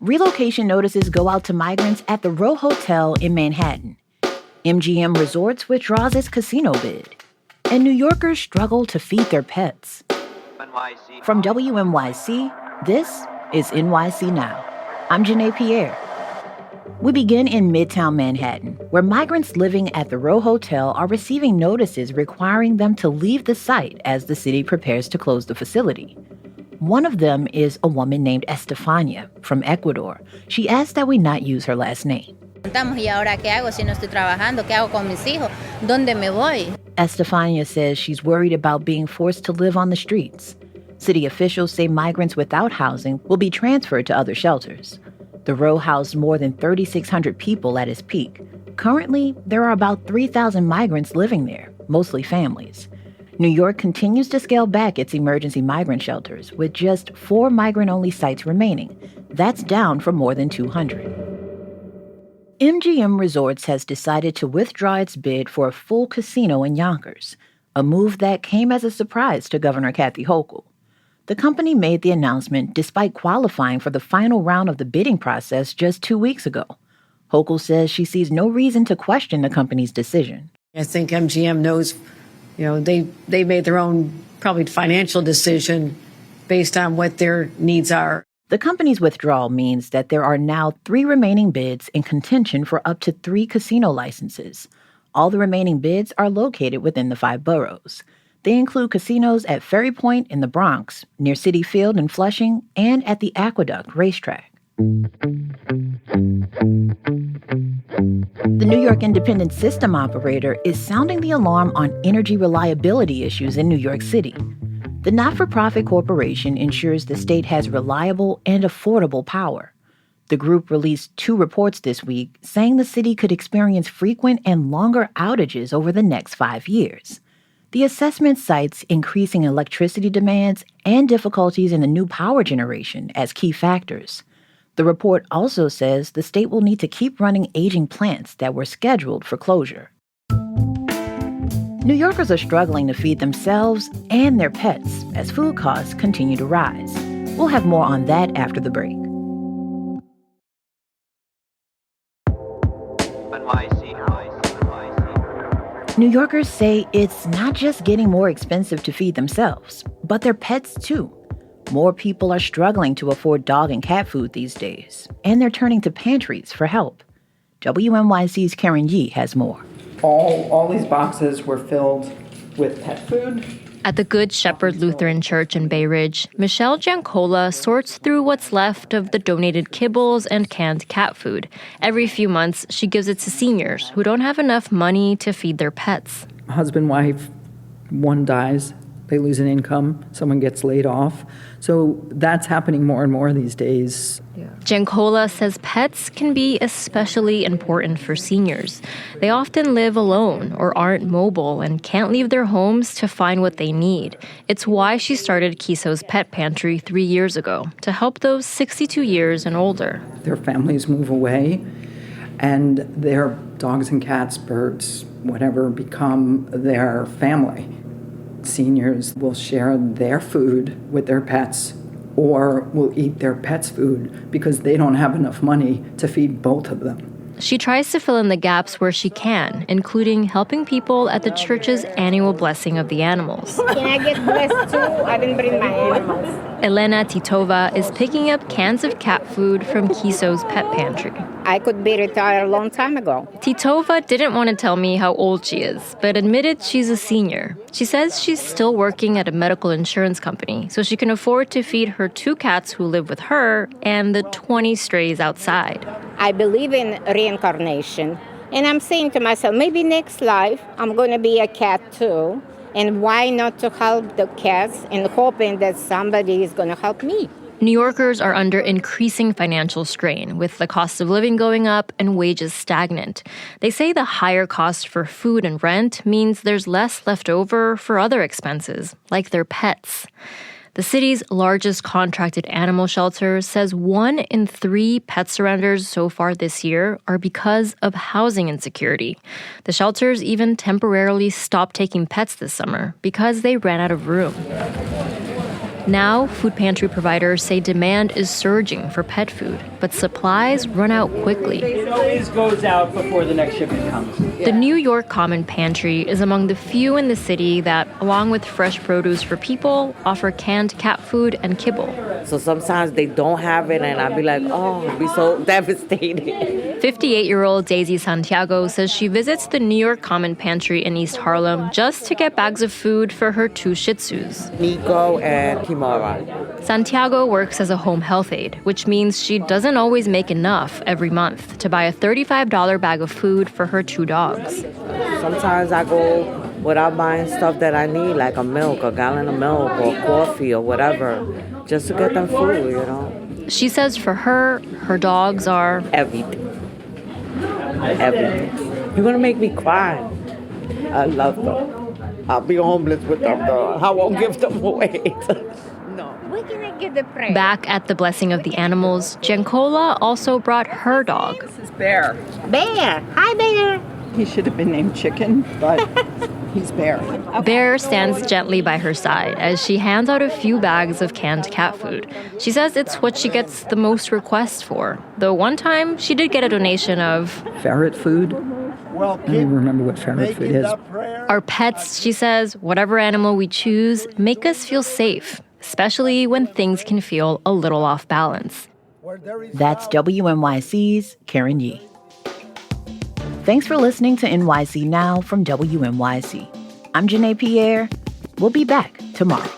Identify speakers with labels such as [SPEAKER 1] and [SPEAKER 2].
[SPEAKER 1] Relocation notices go out to migrants at the Row Hotel in Manhattan. MGM Resorts withdraws its casino bid. And New Yorkers struggle to feed their pets. From WNYC, this is NYC Now. I'm Janae Pierre. We begin in Midtown Manhattan, where migrants living at the Row Hotel are receiving notices requiring them to leave the site as the city prepares to close the facility. One of them is a woman named Estefania from Ecuador. She asked that we not use her last name. Estefania says she's worried about being forced to live on the streets. City officials say migrants without housing will be transferred to other shelters. The Row housed more than 3,600 people at its peak. Currently, there are about 3,000 migrants living there, mostly families. New York continues to scale back its emergency migrant shelters, with just 4 migrant-only sites remaining. That's down from more than 200. MGM Resorts has decided to withdraw its bid for a full casino in Yonkers, a move that came as a surprise to Governor Kathy Hochul. The company made the announcement despite qualifying for the final round of the bidding process just 2 weeks ago. Hochul says she sees no reason to question the company's decision.
[SPEAKER 2] I think MGM knows, they made their own probably financial decision based on what their needs are.
[SPEAKER 1] The company's withdrawal means that there are now 3 remaining bids in contention for up to 3 casino licenses. All the remaining bids are located within the 5 boroughs. They include casinos at Ferry Point in the Bronx, near Citi Field in Flushing, and at the Aqueduct racetrack. The New York Independent System Operator is sounding the alarm on energy reliability issues in New York City. The not-for-profit corporation ensures the state has reliable and affordable power. The group released 2 reports this week saying the city could experience frequent and longer outages over the next 5 years. The assessment cites increasing electricity demands and difficulties in the new power generation as key factors. The report also says the state will need to keep running aging plants that were scheduled for closure. New Yorkers are struggling to feed themselves and their pets as food costs continue to rise. We'll have more on that after the break. New Yorkers say it's not just getting more expensive to feed themselves, but their pets too. More people are struggling to afford dog and cat food these days, and they're turning to pantries for help. WNYC's Karen Yee has more.
[SPEAKER 3] All these boxes were filled with pet food.
[SPEAKER 4] At the Good Shepherd Lutheran Church in Bay Ridge, Michelle Giancola sorts through what's left of the donated kibbles and canned cat food. Every few months, she gives it to seniors who don't have enough money to feed their pets.
[SPEAKER 3] Husband, wife, one dies, they lose an income, someone gets laid off. So that's happening more and more these days.
[SPEAKER 4] Giancola says pets can be especially important for seniors. They often live alone or aren't mobile and can't leave their homes to find what they need. It's why she started Kiso's Pet Pantry 3 years ago, to help those 62 years and older.
[SPEAKER 3] Their families move away, and their dogs and cats, birds, whatever, become their family. Seniors will share their food with their pets or will eat their pets' food because they don't have enough money to feed both of them.
[SPEAKER 4] She tries to fill in the gaps where she can, including helping people at the church's annual blessing of the animals.
[SPEAKER 5] Can I get blessed too? I didn't bring my animals.
[SPEAKER 4] Elena Titova is picking up cans of cat food from Kiso's Pet Pantry.
[SPEAKER 5] I could be retired a long time ago.
[SPEAKER 4] Titova didn't want to tell me how old she is, but admitted she's a senior. She says she's still working at a medical insurance company, so she can afford to feed her 2 cats who live with her and the 20 strays outside.
[SPEAKER 5] I believe in reincarnation, and I'm saying to myself, maybe next life I'm going to be a cat too, and why not to help the cats and hoping that somebody is going to help me.
[SPEAKER 4] New Yorkers are under increasing financial strain, with the cost of living going up and wages stagnant. They say the higher cost for food and rent means there's less left over for other expenses, like their pets. The city's largest contracted animal shelter says 1 in 3 pet surrenders so far this year are because of housing insecurity. The shelters even temporarily stopped taking pets this summer because they ran out of room. Now, food pantry providers say demand is surging for pet food, but supplies run out quickly.
[SPEAKER 6] It always goes out before the next shipment comes.
[SPEAKER 4] The New York Common Pantry is among the few in the city that, along with fresh produce for people, offer canned cat food and kibble.
[SPEAKER 7] So sometimes they don't have it, and I'd be like, oh, I'd be so devastated.
[SPEAKER 4] 58-year-old Daisy Santiago says she visits the New York Common Pantry in East Harlem just to get bags of food for her 2 Shih Tzus.
[SPEAKER 7] Nico and Kimara.
[SPEAKER 4] Santiago works as a home health aide, which means she doesn't always make enough every month to buy a $35 bag of food for her 2 dogs.
[SPEAKER 7] Sometimes I go without buying stuff that I need, like a gallon of milk or coffee or whatever, just to get them food, you know.
[SPEAKER 4] She says for her dogs are
[SPEAKER 7] Everything. You're gonna make me cry. I love them. I'll be homeless with them, though. I won't give them away.
[SPEAKER 5] We're gonna get the prayer.
[SPEAKER 4] back at the Blessing of the Animals. Giancola also brought her dog.
[SPEAKER 3] This is Bear.
[SPEAKER 5] Bear! Hi, Bear!
[SPEAKER 3] He should have been named Chicken, but he's Bear.
[SPEAKER 4] Bear stands gently by her side as she hands out a few bags of canned cat food. She says it's what she gets the most requests for, though one time she did get a donation of
[SPEAKER 3] Ferret food. I don't even remember what ferret food is.
[SPEAKER 4] our pets, she says, whatever animal we choose, make us feel safe, especially when things can feel a little off balance.
[SPEAKER 1] That's WNYC's Karen Yee. Thanks for listening to NYC Now from WNYC. I'm Janae Pierre. We'll be back tomorrow.